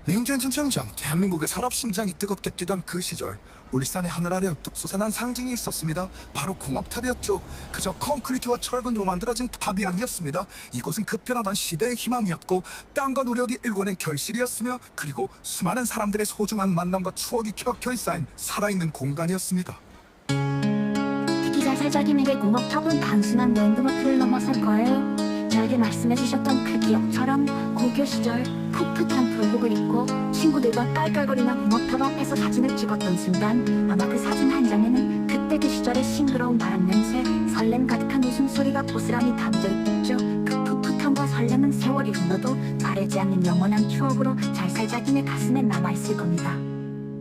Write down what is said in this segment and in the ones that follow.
냉전천천장 대한민국의 산업심장이 뜨겁게 뛰던 그 시절 울산의 하늘 아래 우뚝 솟아난 상징이 있었습니다. 바로 공업탑이었죠. 그저 콘크리트와 철근으로 만들어진 탑이 아니었습니다. 이곳은 급변하던 시대의 희망이었고 땀과 노력이 일궈낸 결실이었으며 그리고 수많은 사람들의 소중한 만남과 추억이 켜켜이 쌓인 살아있는 공간이었습니다. 기자살자기에게 공업탑은 단순한 랜드마크를 넘어설 거예요. 저에게 말씀해주셨던 그 기억처럼 고교 시절 풋풋한 교복을 입고 친구들과 깔깔거리며 공업탑 앞에서 사진을 찍었던 순간, 아마 그 사진 한 장에는 그때 그 시절의 싱그러운 바람 냄새, 설렘 가득한 웃음소리가 고스란히 담겨있겠죠. 그 풋풋함과 설렘은 세월이 흘러도 마르지 않는 영원한 추억으로 잘 살자기네 가슴에 남아있을 겁니다.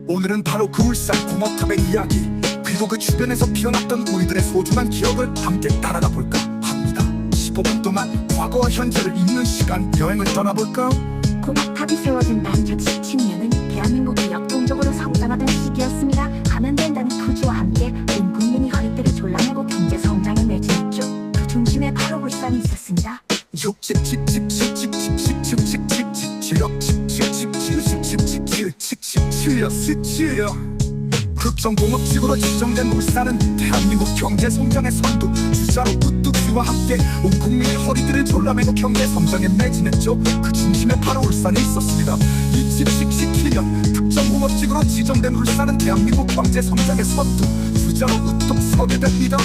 오늘은 바로 그 울산 공업탑의 이야기, 그리고 그 주변에서 피어났던 우리들의 소중한 기억을 함께 따라가 볼까 합니다. 15분 동안 과거와 현재를 잇는 시간 여행을 떠나볼까요? 공업탑이 세워진 난 2017년은 대한민국이 역동적으로 성장하던 시기였습니다. 하면 된다는 투지와 함께 온 국민이 허리띠를 졸라매고 경제 성장에 매진했죠. 그 중심에 바로 울산이 있었습니다. 극성공업지구로 지정된 울산은 대한민국 경제성장의 선두 주자로 우뚝지와 함께 온 국민의 허리들을 졸라매고 경제성장에 매진했죠. 그 중심에 바로 울산이 있었습니다. 2017년 특정공업지구로 지정된 울산은 대한민국 경제성장의 선두 주자로 우뚝 서게 됩니다.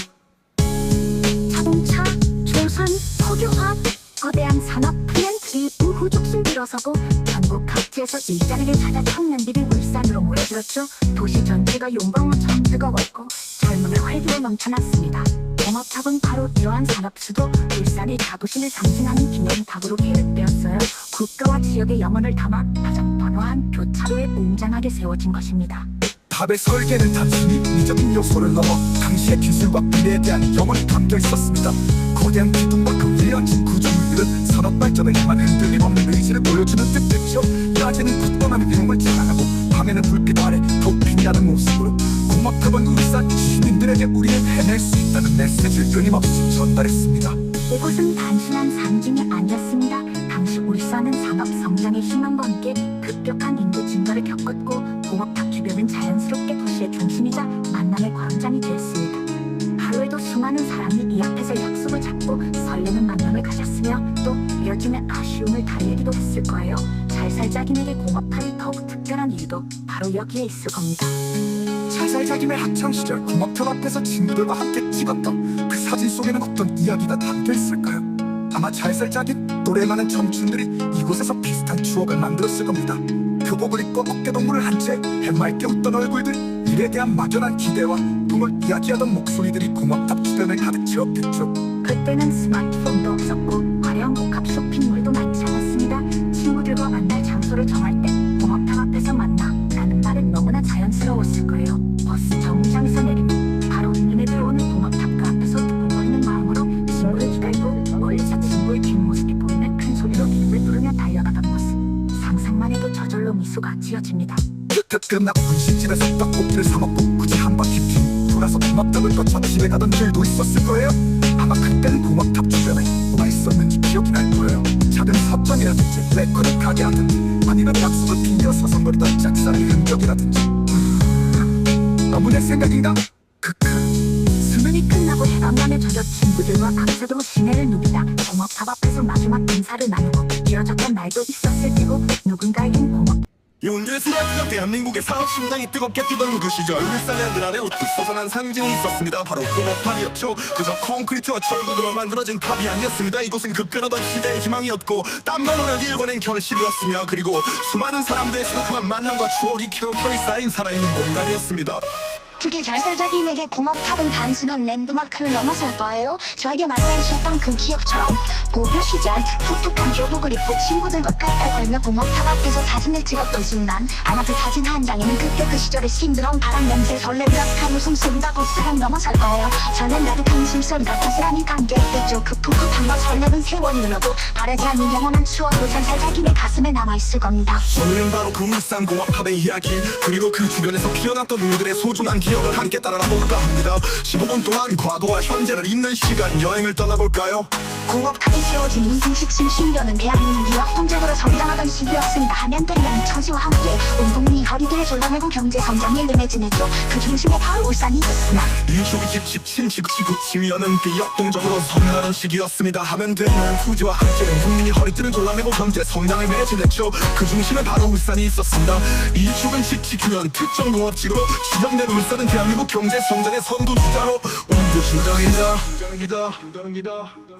자동차, 조선, 석유화학, 거대한 산업 플랜트들이 우후죽순 들어서고 전국 각지에서 일자리를 찾아 청년들이 울산으로 모여들었죠. 도시 전체가 용광로처럼 뜨거웠고 젊음의 활기로 넘쳐났습니다. 공업탑은 바로 이러한 산업수도 울산의 자부심을 상징하는 기념탑으로 계획되었어요. 국가와 지역의 영혼을 담아 가장 번화한 교차로에 웅장하게 세워진 것입니다. 탑의 설계는 단순히 인위적인 요소를 넘어 당시의 기술과 미래에 대한 영혼이 담겨 있었습니다. 거대한 기둥과 그 위에 얹힌 구조물들은 산업 발전을 향한 흔들림 없는 의지를 보여주는 뜻이죠. 낮에는 굳건한 내용을 자랑하고 밤에는 불빛 아래 덮인 야는 모습으로 공업탑은 울산 시민들에게 우리는 해낼 수 있다는 메시지를 끊임없이 전달했습니다. 이곳은 단순한 상징이 아니었습니다. 당시 울산은 산업 성장의 희망과 함께 급격한 인구 증가를 겪었고 공업탑 주변은 자연스럽게 도시의 중심이자 만남의 광장이 되었습니다. 하루에도 수많은 사람이 이 앞에서 약속을 잡고 설레는 만남을 가졌으며 또 이어지는 아쉬움을 달래기도 했을 거예요. 잘 살자기에게 공업탑이 더욱 특별한 이유도 바로 여기에 있을 겁니다. 잘살자김의 학창시절 공업탑 앞에서 친구들과 함께 찍었던 그 사진 속에는 어떤 이야기가 담겨 있을까요? 아마 잘살자김 또래 많은 청춘들이 이곳에서 비슷한 추억을 만들었을 겁니다. 교복을 입고 어깨동무를 한 채 해맑게 웃던 얼굴들, 일에 대한 막연한 기대와 꿈을 이야기하던 목소리들이 공업탑 주변을 가득 채웠겠죠. 그때는 스마트폰도 없었고 화려한 복합 쇼핑몰도 많지 않았습니다. 친구들과 만날 장소를 정할 때 공업탑 앞에서 만나 라는 말은 너무나 자연스러웠을 거예요. 버스 정류장에서 내리면 바로 눈에 들어오는 공업탑 그 앞에서 두근거리는 마음으로 친구를 기다리고 멀리서 친구의 뒷모습이 보이는 큰 소리로 이름을 부르며 달려가던 모습, 상상만 해도 저절로 미소가 지어집니다. 끝나 분식집에서 떡볶이를 사 먹고 굳이 한 바퀴 빙 돌아서 공업탑을 거쳐 집에 가던 일도 있었을 거예요. 아마 그때는 공업탑 주변에 뭐가 있었는지 기억이 날 거예요. 작은 서점이라든지 레코드 가게라든지 아니면 약속을 핑계어 서성거리던 짝사랑의 흔적이라든지 너무 내 생각인가? 수능이 끝나고 해방감에 젖어 친구들과 밤새도록 시내를 누비다 공업탑 앞에서 마지막 인사를 나누고 이어졌던 날도 있었을 테고 누군가에겐 공업 연주의 스마트가 대한민국의 산업심장이 뜨겁게 뛰던 그 시절 울산의 아래 우뚝 솟아난 상징이 있었습니다. 바로 공업탑이었죠. 그저 콘크리트와 철근으로 만들어진 탑이 아니었습니다. 이곳은 급변하던 시대의 희망이었고 땀과 노력이 일궈낸 결실이었으며 그리고 수많은 사람들의 소중한 만남과 추억이 켜켜이 쌓인 살아있는 공간이었습니다. 그게 잘 살자기에게 공업탑은 단순한 랜드마크를 넘어설 거예요. 저에게 말해주셨던 그 기억처럼 고교 시절 풋풋한 교복을 입고 친구들과 깔깔거리며 공업탑 앞에서 사진을 찍었던 순간, 아마 그 사진 한 장에는 그때 그 시절의 싱그러운 바람 냄새, 설렘 가득한 웃음소리가 고스란히 넘어설 거예요. 저는 가득한 웃음소리가 고스란히 담겨있겠죠. 그 풋풋함과 설렘은 세월이 흘러도 바르지 않는 영원한 추억으로 잘 살자기의 가슴에 남아있을 겁니다. 오늘은 바로 그 울산 공업탑의 이야기, 그리고 그 주변에서 피어났던 우리들의 소중한 기억, 기억을 함께 따라볼까 합니다. 15분 동안 과거와 현재를 잇는 시간 여행을 떠나볼까요? 공업탑이 세워진 인생 10년은 대한민국이 역동적으로 성장하던 시기였습니다. 하면 되면 처지와 함께 온 국민이 허리를 졸라매고 경제 성장에 능해지냈죠. 그 중심에 바로 울산이 있었습니다. 일조기 집신지구 지위하는 비역동적으로 성장하는 시기였습니다. 하면 되는 후지와 함께 국민이 허리띠를 졸라매고 경제 성장에 매진했죠. 그 중심에 바로 울산이 있었습니다. 일축은 지키면 특정공업지구로 지정된 울산은 대한민국 경제 성장의 선두주자로 운두신장이다.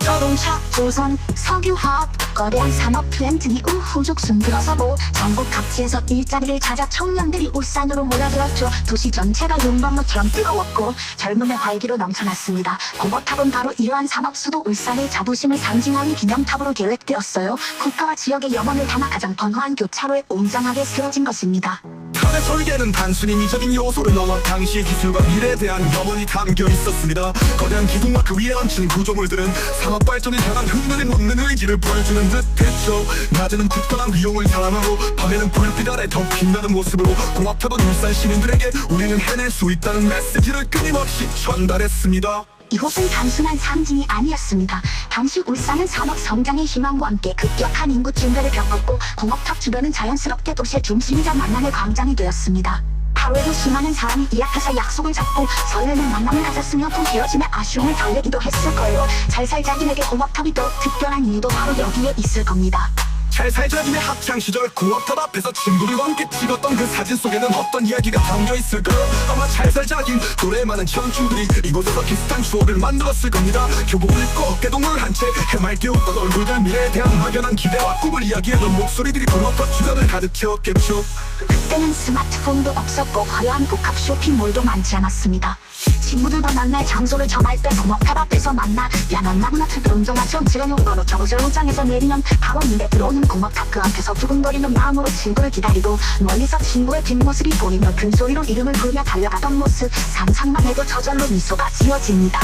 자동차, 조선, 석유화학, 거대한 산업 플랜트 이후 후죽순 들어서고 전국 각지에서 일자리를 찾아 청년들이 울산으로 몰려들었죠. 도시 전체가 용광로처럼 뜨거웠고 젊음의 활기로 넘쳐났습니다. 공업탑은 바로 이러한 산업 수도 울산의 자부심을 상징하는 기념탑으로 계획되었어요. 국가와 지역의 염원을 담아 가장 번화한 교차로에 웅장하게 세워진 것입니다. 탑의 설계는 단순히 미적인 요소를 넘어 당시의 기술과 미래에 대한 염원이 담겨 있었습니다. 거대한 기둥과 그 위에 얹힌 구조물들은 산업 발전에 향한 흔들림 없는 의지를 보여주는 듯했죠. 낮에는 굳건한 위용을 자랑하고 밤에는 불빛 아래 더 빛나는 모습으로 공업탑은 울산 시민들에게 우리는 해낼 수 있다는 메시지를 끊임없이 전달했습니다. 이곳은 단순한 상징이 아니었습니다. 당시 울산은 산업 성장의 희망과 함께 급격한 인구 증가를 겪었고 공업탑 주변은 자연스럽게 도시의 중심이자 만남의 광장이 되었습니다. 하루에도 수많은 사람이 이 앞에서 약속을 잡고 설레는 만남을 가졌으며 또 헤어짐의 아쉬움을 달래기도 했을 거예요. 잘살자기에게 공업탑이 더 특별한 이유도 바로 여기에 있을 겁니다. 잘살자기의 학창시절 공업탑 앞에서 친구들과 함께 찍었던 그 사진 속에는 어떤 이야기가 담겨있을까요? 아마 잘살자기 노래 많은 청춘들이 이곳에서 비슷한 추억을 만들었을 겁니다. 교복을 입고 어깨동무를 한 채 해맑게 웃던 얼굴들, 미래에 대한 막연한 기대와 꿈을 이야기하는 목소리들이 공업탑 주변을 가득 채웠겠죠. 그때는 스마트폰도 없었고 화려한 복합 쇼핑몰도 많지 않았습니다. 친구들과 만날 장소를 정할 때 공업탑 앞에서 만나 야넌 나무나 특은종아처럼 지렁이로 정거장에서 내리면 바로 눈에 들어오는 공업탑. 그 앞에서 두근거리는 마음으로 친구를 기다리고 멀리서 친구의 뒷모습이 보이며 큰소리로 이름을 부르며 달려가던 모습, 상상만 해도 저절로 미소가 지어집니다.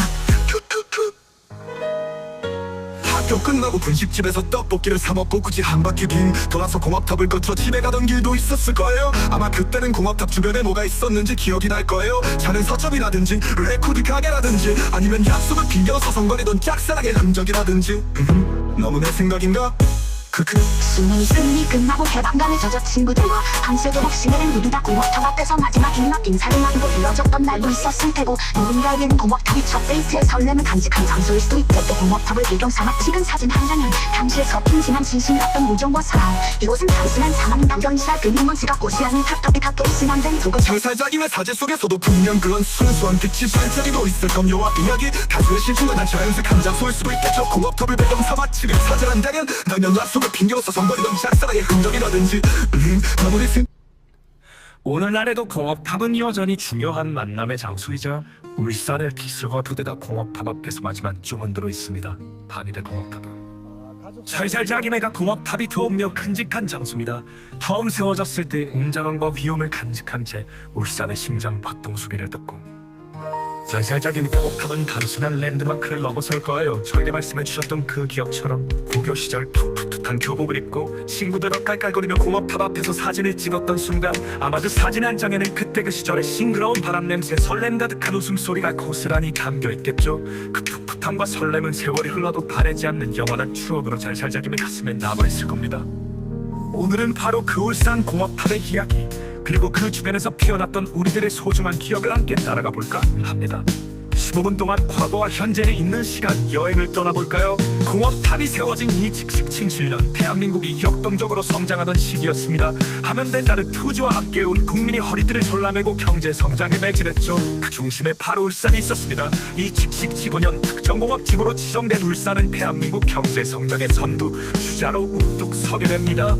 학교 끝나고 분식집에서 떡볶이를 사 먹고 굳이 한 바퀴 빙 돌아서 공업탑을 거쳐 집에 가던 길도 있었을 거예요. 아마 그때는 공업탑 주변에 뭐가 있었는지 기억이 날 거예요. 작은 서점이라든지 레코드 가게라든지 아니면 약속을 핑계로 서성거리던 짝사랑의 흔적이라든지. 너무 내 생각인가? 수능이 끝나고 해방감에 젖어 친구들과 밤새도록 시내를 누비다 공업탑 앞에서 마지막 인사를 나누고 이어졌던 날도 있었을 테고 누군가에게는 공업탑이 첫 데이트의 설렘을 간직한 장소일 수도 있겠고 공업탑을 배경 삼아 찍은 사진 한 장은 당시에 서툰지만 진심이었던 우정과 사랑. 이곳은 단순한 상황이나 현실과 그림은 지각 고시하는 탑탑이 각도 있으면 두고 장살자기의 사제 속에서도 분명 그런 순수한 빛이 반짝이고 있을 겁니다. 이야기 다수의 실중한 자연스러운 장소일 수도 있겠죠. 공업탑을 배경 삼아 찍은 사진 한 장은 당연 약속을 핑계로서 선거리던 짝사랑의 흔적이라든지. 오늘날에도 공업탑은 여전히 중요한 만남의 장소이자 울산의 기술과 부대다 공업탑 앞에서 마지막 주문들어 있습니다. 반일의 공업탑은 살살자기네가 공업탑이 더욱며 큼직한 장소입니다. 처음 세워졌을 때 웅장함과 비움을 간직한 채 울산의 심장 박동 소리를 듣고 살살자기네 공업탑은 단순한 랜드마크를 넘어설 거예요. 저에게 말씀해 주셨던 그 기억처럼 고교 시절 풋풋한 교복을 입고 친구들과 깔깔거리며 공업탑 앞에서 사진을 찍었던 순간 아마 그 사진 한 장에는 그때 그 시절의 싱그러운 바람 냄새, 설렘 가득한 웃음소리가 고스란히 담겨있겠죠. 그 풋풋함과 설렘은 세월이 흘러도 바래지 않는 영원한 추억으로 살살자기네 가슴에 남아있을 겁니다. 오늘은 바로 그 울산 공업탑의 이야기, 그리고 그 주변에서 피어났던 우리들의 소중한 기억을 함께 따라가 볼까 합니다. 15분 동안 과거와 현재에 있는 시간 여행을 떠나볼까요? 공업탑이 세워진 이 칙칙 7년, 대한민국이 역동적으로 성장하던 시기였습니다. 하면 된다는 투지와 함께 온 국민이 허리띠를 졸라매고 경제 성장에 매진했죠. 그 중심에 바로 울산이 있었습니다. 이 칙칙 15년 특정공업지구로 지정된 울산은 대한민국 경제 성장의 선두 주자로 우뚝 서게 됩니다.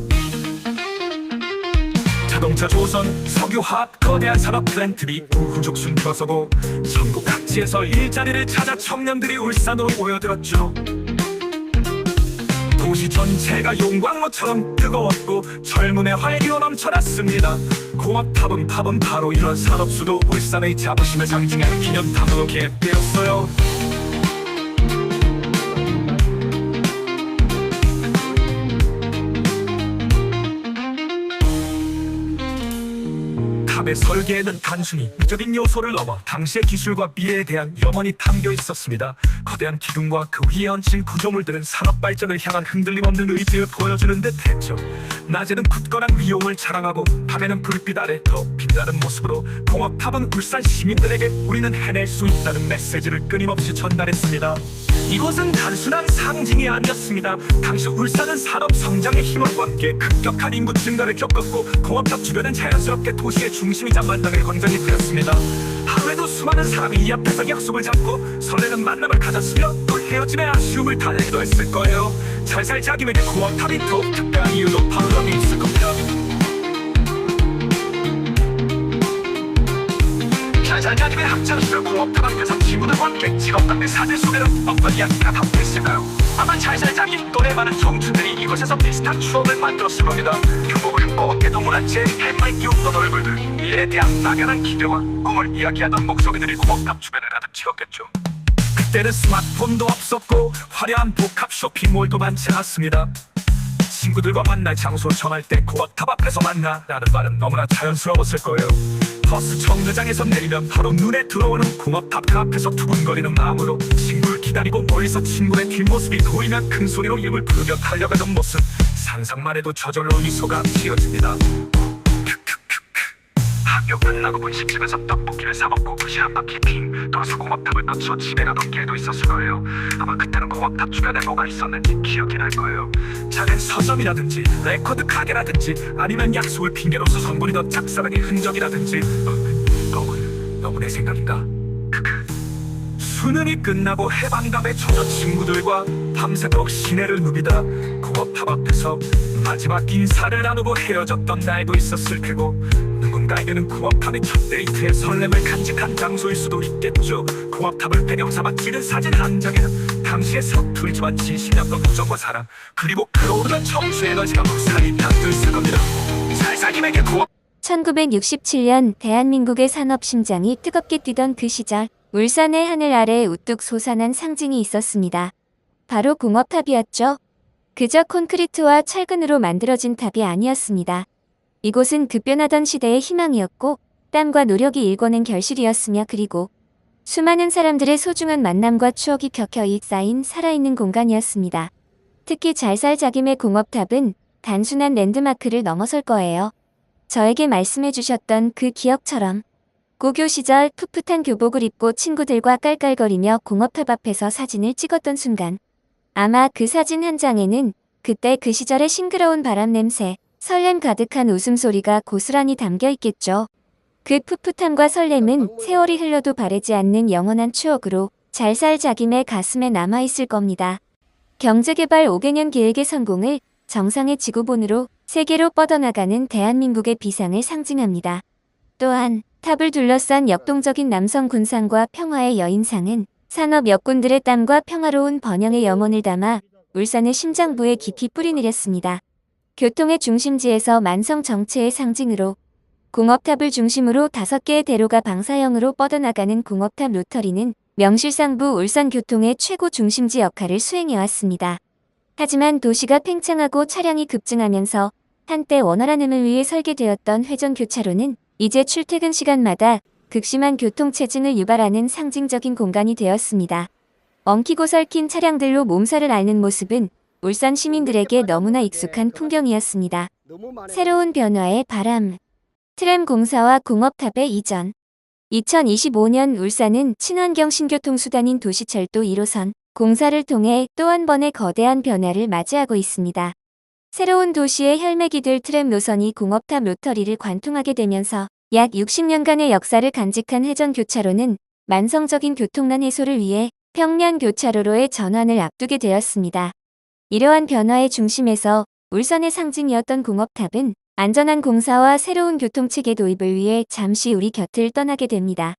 자동차, 조선, 석유화학, 거대한 산업 플랜트비 후죽순 들어서고 전국 각지에서 일자리를 찾아 청년들이 울산으로 모여들었죠. 도시 전체가 용광로처럼 뜨거웠고 젊음의 활기로 넘쳐났습니다. 공업탑은 바로 이런 산업수도 울산의 자부심을 상징하는 기념탑으로 계획되었어요. 공업탑의 설계에는 단순히 미적인 요소를 넘어 당시의 기술과 미래에 대한 염원이 담겨 있었습니다. 거대한 기둥과 그 위에 얹힌 구조물들은 산업 발전을 향한 흔들림 없는 의지를 보여주는 듯했죠. 낮에는 굳건한 위용을 자랑하고 밤에는 불빛 아래 더 빛나는 모습으로 공업탑은 울산 시민들에게 우리는 해낼 수 있다는 메시지를 끊임없이 전달했습니다. 이것은 단순한 상징이 아니었습니다. 당시 울산은 산업 성장의 힘과 함께 급격한 인구 증가를 겪었고 공업탑 주변은 자연스럽게 도시의 중심이자 만남의 광장이 되었습니다. 하루에도 수많은 사람이 이 앞에서 약속을 잡고 설레는 만남을 가졌으며 또 헤어짐의 아쉬움을 달래기도 했을 거예요. 잘살 자기에게 공업탑이 더욱 특별한 이유도 바로 여기 있을 겁니다. 잘살자님의 학창시절 공업탑 앞에서 친구들과 함께 찍었던 사진 속에는 어떤 이야기가 담겨 있을까요? 아마 잘살자님 또래 많은 청춘들이 이곳에서 비슷한 추억을 만들었을 겁니다. 교복을 입고 어깨도 문한 채 햇만 끼우던 얼굴들, 미래에 대한 막연한 기대와 꿈을 이야기하던 목소리들이 공업탑 주변을 가득 채웠겠죠. 그때는 스마트폰도 없었고 화려한 복합 쇼핑몰도 많지 않았습니다. 친구들과 만날 장소 정할 때 공업탑 앞에서 만나라는 말은 너무나 자연스러웠을 거예요. 버스 정류장에서 내리면 바로 눈에 들어오는 공업탑 그 앞에서 두근거리는 마음으로 친구를 기다리고 멀리서 친구의 뒷모습이 보이면 큰 소리로 이름을 부르며 달려가던 모습, 상상만 해도 저절로 미소가 지어집니다. 학교 끝나고 분식집에서 떡볶이를 사먹고 도시 한 바퀴 핑 돌아서 공업탑을 거쳐 집에 가던 길도 있었을 거예요. 아마 그때는 공업탑 주변에 뭐가 있었는지 기억이 날 거예요. 작은 서점이라든지 레코드 가게라든지 아니면 약속을 핑계로서 선보이던 짝사랑의 흔적이라든지 너무 내 생각인가? 수능이 끝나고 해방감에 젖어 친구들과 밤새도록 시내를 누비다 공업탑 앞에서 마지막 인사를 나누고 헤어졌던 날도 있었을 테고, 누군가에게는 공업탑이 첫 데이트의 설렘을 간직한 장소일 수도 있겠죠. 공업탑을 배경삼아 찍은 사진 한 장에는 당시의 서툴지만 진심이었던 우정과 사랑, 그리고 불어오르는 청수의 에너지가 무사히 담겨있을 겁니다. 살살님에게 공업 1967년 대한민국의 산업 심장이 뜨겁게 뛰던 그 시절, 울산의 하늘 아래에 우뚝 솟아난 상징이 있었습니다. 바로 공업탑이었죠. 그저 콘크리트와 철근으로 만들어진 탑이 아니었습니다. 이곳은 급변하던 시대의 희망이었고 땀과 노력이 일궈낸 결실이었으며, 그리고 수많은 사람들의 소중한 만남과 추억이 켜켜이 쌓인 살아있는 공간이었습니다. 특히 잘살자김의 공업탑은 단순한 랜드마크를 넘어설 거예요. 저에게 말씀해 주셨던 그 기억처럼 고교 시절 풋풋한 교복을 입고 친구들과 깔깔거리며 공업탑 앞에서 사진을 찍었던 순간, 아마 그 사진 한 장에는 그때 그 시절의 싱그러운 바람 냄새, 설렘 가득한 웃음소리가 고스란히 담겨 있겠죠. 그 풋풋함과 설렘은 세월이 흘러도 바래지 않는 영원한 추억으로 잘살자김의 가슴에 남아있을 겁니다. 경제개발 5개년 계획의 성공을 정상의 지구본으로 세계로 뻗어나가는 대한민국의 비상을 상징합니다. 또한 탑을 둘러싼 역동적인 남성 군상과 평화의 여인상은 산업 역군들의 땀과 평화로운 번영의 염원을 담아 울산의 심장부에 깊이 뿌리내렸습니다. 교통의 중심지에서 만성 정체의 상징으로 공업탑을 중심으로 5개의 대로가 방사형으로 뻗어나가는 공업탑 로터리는 명실상부 울산 교통의 최고 중심지 역할을 수행해왔습니다. 하지만 도시가 팽창하고 차량이 급증하면서 한때 원활함을 위해 설계되었던 회전교차로는 이제 출퇴근 시간마다 극심한 교통체증을 유발하는 상징적인 공간이 되었습니다. 엉키고 설킨 차량들로 몸살을 앓는 모습은 울산 시민들에게 너무나 익숙한 풍경이었습니다. 새로운 변화의 바람, 트램 공사와 공업탑의 이전. 2025년 울산은 친환경 신교통수단인 도시철도 1호선 공사를 통해 또 한 번의 거대한 변화를 맞이하고 있습니다. 새로운 도시의 혈맥이 될 트램 노선이 공업탑 로터리를 관통하게 되면서 약 60년간의 역사를 간직한 회전교차로는 만성적인 교통난 해소를 위해 평면교차로로의 전환을 앞두게 되었습니다. 이러한 변화의 중심에서 울산의 상징이었던 공업탑은 안전한 공사와 새로운 교통체계 도입을 위해 잠시 우리 곁을 떠나게 됩니다.